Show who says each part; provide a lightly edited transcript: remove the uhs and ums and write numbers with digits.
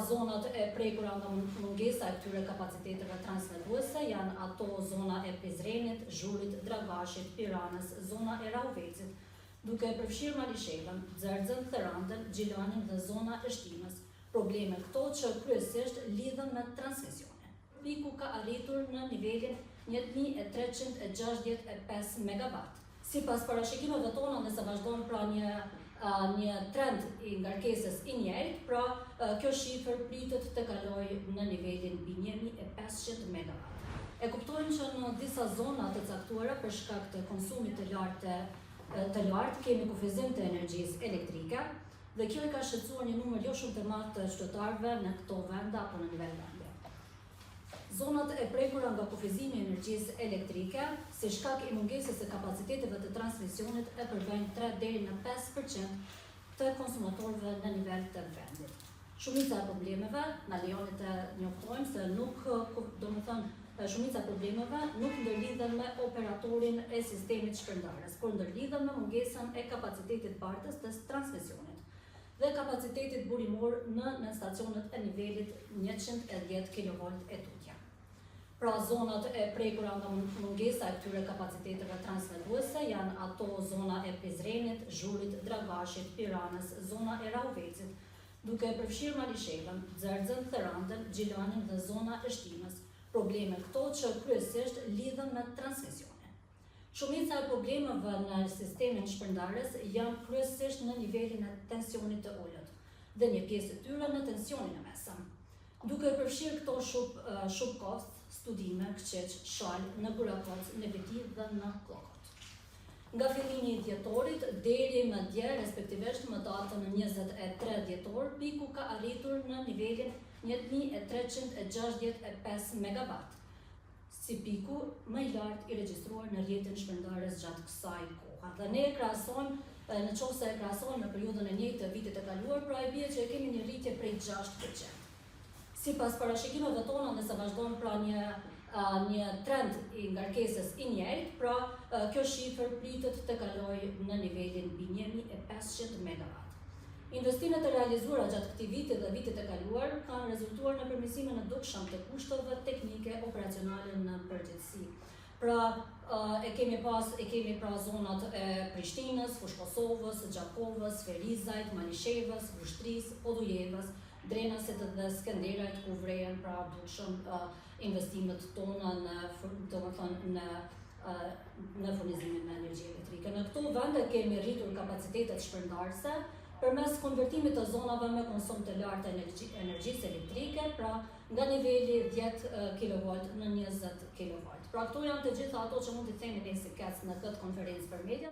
Speaker 1: zonat e prekura nga mungesa e këtyre kapaciteteve transmetuese janë ato zona e Prizrenit, Zhurrit, Dragashit, Tiranës, zona e Rahovecit, duke përfshirë Malishevën, Dzerzën, Therandën, Gjilanin dhe zona e Shtinës. Probleme këto që kryesisht lidhen me transmisione. Piku ka arritur në nivelin 1365 MW. Sipas parashikimeve tona, nëse vazhdon pra një trend i ngarkesës i njëjtë, pra kjo shifër pritet të kalojë në nivelin 1500 MW. E kuptojmë që në disa zona të caktuara për shkak të konsumit të lartë kemi kufizim të energjisë elektrike dhe kjo e ka shqetësuar një numër jo shumë të madh të qytetarëve në këto vende apo në nivel vendor. Zonat e prekura nga kufizimi i energjisë elektrike, si shkak i mungesës së kapaciteteve të transmisionit, e përvojnë 3 deri në 5% të konsumatorëve në nivel të vendit. Shumica e problemeve na lejoni të njoftojmë se shumica e problemeve nuk ndërlidhen me operatorin e sistemit shpërndarjes, por ndërlidhen me mungesën e kapacitetit bartës të transmisionit dhe kapacitetit burimor në stacionet e nivelit 110 kV e tutje. Pra zonat e prekura nga mungesa e këtyre kapaciteteve transmetuese janë ato zona e Prizrenit, Zhurrit, Dragashit, Tiranës, zona e Rahovecit, duke përfshirë Malishevën, Dzerzën, Therandën, Gjilanin dhe zona e Shtinës. Probleme këto që kryesisht lidhen me transmisione. Shumica e problemeve në sistemin shpërndarjes janë kryesisht në nivelin e tensionit të ulët dhe një pjesë e tyre në tensionin e mesëm. Duke përfshirë këto shupkost, studime, këqeq, shal, në Burakoc, në Betiv dhe në Klokot. Nga fillimi i dhjetorit deri në dje, respektivisht më datën 23 dhjetor, piku ka arritur në nivelin 1365 MW, si piku më i lartë i regjistruar në rrjetin shpërndarjes gjatë kësaj kohe. Dhe ne krahasojmë, në qoftë se e krahasojmë në periudhën e njëjtë të vitit të kaluar, pra e bie që e kemi një rritje prej 6%. Sipas parashikimeve tona, nëse vazhdon pra një trend i ngarkesës i njëjtë, pra kjo shifër pritet të kalojë në nivelin 1500 MW. Investimet e realizuara gjatë këtij viti dhe vitit e kaluar kanë rezultuar në përmirësimin e dukshëm të kushteve teknike operacionale në përgjithësi. Pra e kemi pra zonat e Prishtinës, Fushë Kosovës, Gjakovës, Ferizajt, Malishevës, Vushtrisë, Podujevës, Drenasit dhe Skenderajt, ku vrehen pra dukshëm investimet tona në furnizimin me energji elektrike. Në këto vende kemi rritur kapacitetet shpërndarëse përmes konvertimit të zonave me konsum të lartë të energjisë elektrike, pra nga niveli 10 kV në 20 kV. Pra këto janë të gjitha ato që mund të themi ne si KEC në këtë konferencë për media.